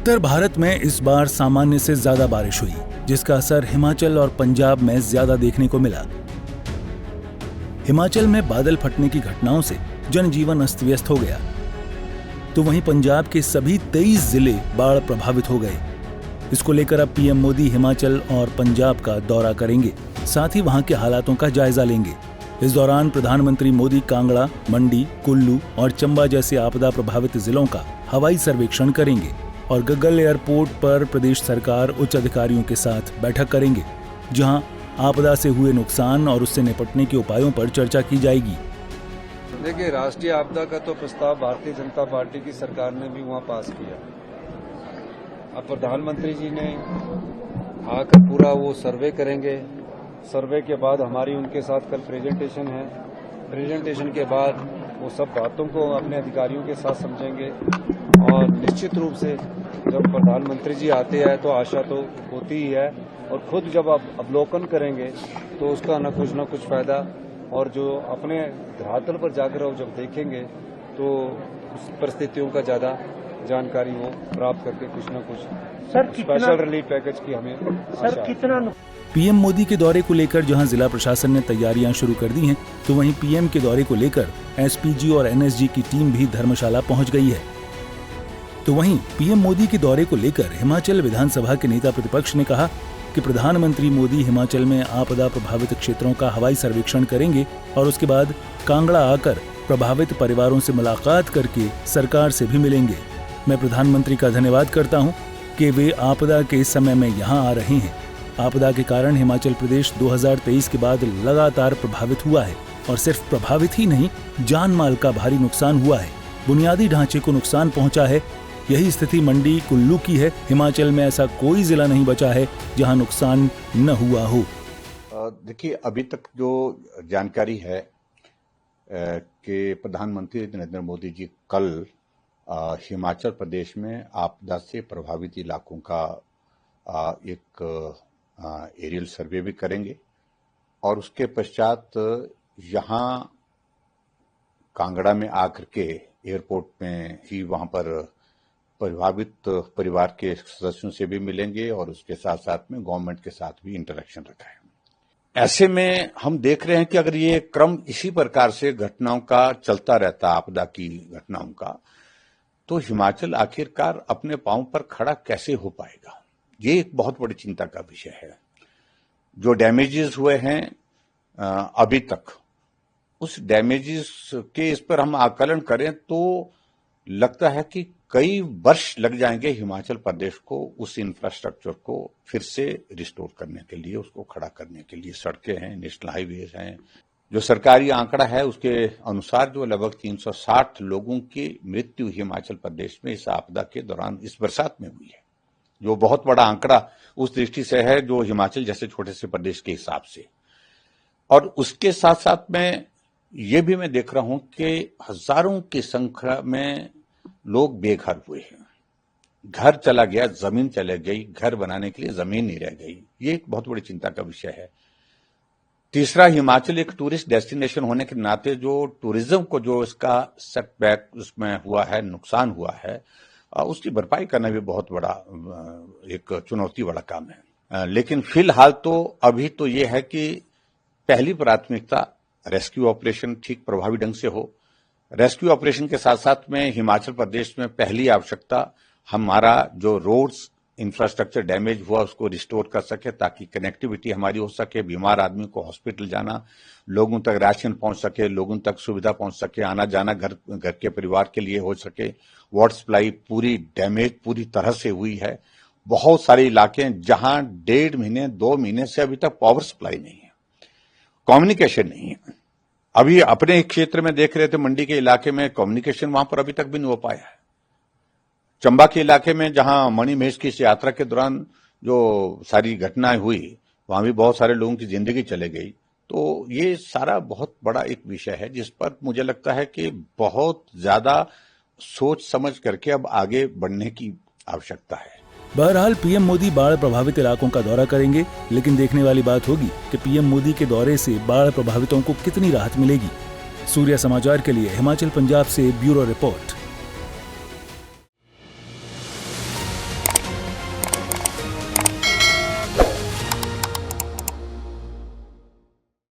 उत्तर भारत में इस बार सामान्य से ज्यादा बारिश हुई, जिसका असर हिमाचल और पंजाब में ज्यादा देखने को मिला। हिमाचल में बादल फटने की घटनाओं से जनजीवन अस्त व्यस्त हो गया, तो वहीं पंजाब के सभी 23 जिले बाढ़ प्रभावित हो गए। इसको लेकर अब पीएम मोदी हिमाचल और पंजाब का दौरा करेंगे, साथ ही वहां के हालातों का जायजा लेंगे। इस दौरान प्रधानमंत्री मोदी कांगड़ा, मंडी, कुल्लू और चंबा जैसे आपदा प्रभावित जिलों का हवाई सर्वेक्षण करेंगे और गग्गल एयरपोर्ट पर प्रदेश सरकार उच्च अधिकारियों के साथ बैठक करेंगे, जहां आपदा से हुए नुकसान और उससे निपटने के उपायों पर चर्चा की जाएगी। देखिए, राष्ट्रीय आपदा का तो प्रस्ताव भारतीय जनता पार्टी की सरकार ने भी वहां पास किया। अब प्रधानमंत्री जी ने आकर पूरा वो सर्वे करेंगे। सर्वे के बाद हमारी उनके साथ कल प्रेजेंटेशन है। प्रेजेंटेशन के बाद वो सब बातों को अपने अधिकारियों के साथ समझेंगे और निश्चित रूप से जब प्रधानमंत्री जी आते हैं तो आशा तो होती ही है, और खुद जब आप अवलोकन करेंगे तो उसका न कुछ फायदा, और जो अपने धरातल पर जाकर वो जब देखेंगे तो उस परिस्थितियों का ज्यादा जानकारी वो प्राप्त करके कुछ न कुछ स्पेशल रिलीफ पैकेज की हमें आशा है। पीएम मोदी के दौरे को लेकर जहां जिला प्रशासन ने तैयारियां शुरू कर दी हैं, तो वहीं पीएम के दौरे को लेकर एसपीजी और एनएसजी की टीम भी धर्मशाला पहुंच गई है। तो वहीं पीएम मोदी के दौरे को लेकर हिमाचल विधानसभा के नेता प्रतिपक्ष ने कहा कि प्रधानमंत्री मोदी हिमाचल में आपदा प्रभावित क्षेत्रों का हवाई सर्वेक्षण करेंगे और उसके बाद कांगड़ा आकर प्रभावित परिवारों से मुलाकात करके सरकार से भी मिलेंगे। मैं प्रधानमंत्री का धन्यवाद करता हूं कि वे आपदा के समय में यहां आ रहे हैं। आपदा के कारण हिमाचल प्रदेश 2023 के बाद लगातार प्रभावित हुआ है, और सिर्फ प्रभावित ही नहीं, जान माल का भारी नुकसान हुआ है, बुनियादी ढांचे को नुकसान पहुंचा है। यही स्थिति मंडी, कुल्लू की है। हिमाचल में ऐसा कोई जिला नहीं बचा है जहां नुकसान न हुआ हो। देखिए, अभी तक जो जानकारी है कि प्रधानमंत्री नरेंद्र मोदी जी कल हिमाचल प्रदेश में आपदा से प्रभावित इलाकों का एक एरियल सर्वे भी करेंगे, और उसके पश्चात यहाँ कांगड़ा में आकर के एयरपोर्ट में ही वहां पर प्रभावित परिवार के सदस्यों से भी मिलेंगे, और उसके साथ साथ में गवर्नमेंट के साथ भी इंटरेक्शन रखा है। ऐसे में हम देख रहे हैं कि अगर ये क्रम इसी प्रकार से घटनाओं का चलता रहता, आपदा की घटनाओं का, तो हिमाचल आखिरकार अपने पांव पर खड़ा कैसे हो पाएगा? ये एक बहुत बड़ी चिंता का विषय है। जो डैमेजेस हुए हैं अभी तक, उस डैमेजेस के इस पर हम आकलन करें तो लगता है कि कई वर्ष लग जाएंगे हिमाचल प्रदेश को उस इंफ्रास्ट्रक्चर को फिर से रिस्टोर करने के लिए, उसको खड़ा करने के लिए। सड़कें हैं, नेशनल हाईवेज हैं। जो सरकारी आंकड़ा है उसके अनुसार जो लगभग 360 लोगों की मृत्यु हिमाचल प्रदेश में इस आपदा के दौरान, इस बरसात में हुई है, जो बहुत बड़ा आंकड़ा उस दृष्टि से है, जो हिमाचल जैसे छोटे से प्रदेश के हिसाब से। और उसके साथ साथ में ये भी मैं देख रहा हूं कि हजारों की संख्या में लोग बेघर हुए हैं। घर चला गया, जमीन चले गई, घर बनाने के लिए जमीन नहीं रह गई। ये एक बहुत बड़ी चिंता का विषय है। तीसरा, हिमाचल एक टूरिस्ट डेस्टिनेशन होने के नाते जो टूरिज्म को जो इसका सेटबैक उसमें हुआ है, नुकसान हुआ है, उसकी भरपाई करना भी बहुत बड़ा एक चुनौती वाला काम है। लेकिन फिलहाल तो अभी तो ये है कि पहली प्राथमिकता रेस्क्यू ऑपरेशन ठीक प्रभावी ढंग से हो। रेस्क्यू ऑपरेशन के साथ साथ में हिमाचल प्रदेश में पहली आवश्यकता हमारा जो रोड्स इंफ्रास्ट्रक्चर डैमेज हुआ उसको रिस्टोर कर सके, ताकि कनेक्टिविटी हमारी हो सके, बीमार आदमी को हॉस्पिटल जाना, लोगों तक राशन पहुंच सके, लोगों तक सुविधा पहुंच सके, आना जाना घर के परिवार के लिए हो सके। वाटर सप्लाई पूरी डैमेज पूरी तरह से हुई है। बहुत सारे इलाके हैं जहां 1.5 महीने 2 महीने से अभी तक पावर सप्लाई नहीं है, कम्युनिकेशन नहीं है। अभी अपने क्षेत्र में देख रहे थे, मंडी के इलाके में कम्युनिकेशन वहां पर अभी तक भी नहीं हो पाया है। चंबा के इलाके में जहां मणि महेश की इस यात्रा के दौरान जो सारी घटनाएं हुई, वहां भी बहुत सारे लोगों की जिंदगी चले गई। तो ये सारा बहुत बड़ा एक विषय है जिस पर मुझे लगता है कि बहुत ज्यादा सोच समझ करके अब आगे बढ़ने की आवश्यकता है। बहरहाल पीएम मोदी बाढ़ प्रभावित इलाकों का दौरा करेंगे, लेकिन देखने वाली बात होगी कि पीएम मोदी के दौरे से बाढ़ प्रभावितों को कितनी राहत मिलेगी। सूर्य समाचार के लिए हिमाचल पंजाब से ब्यूरो रिपोर्ट।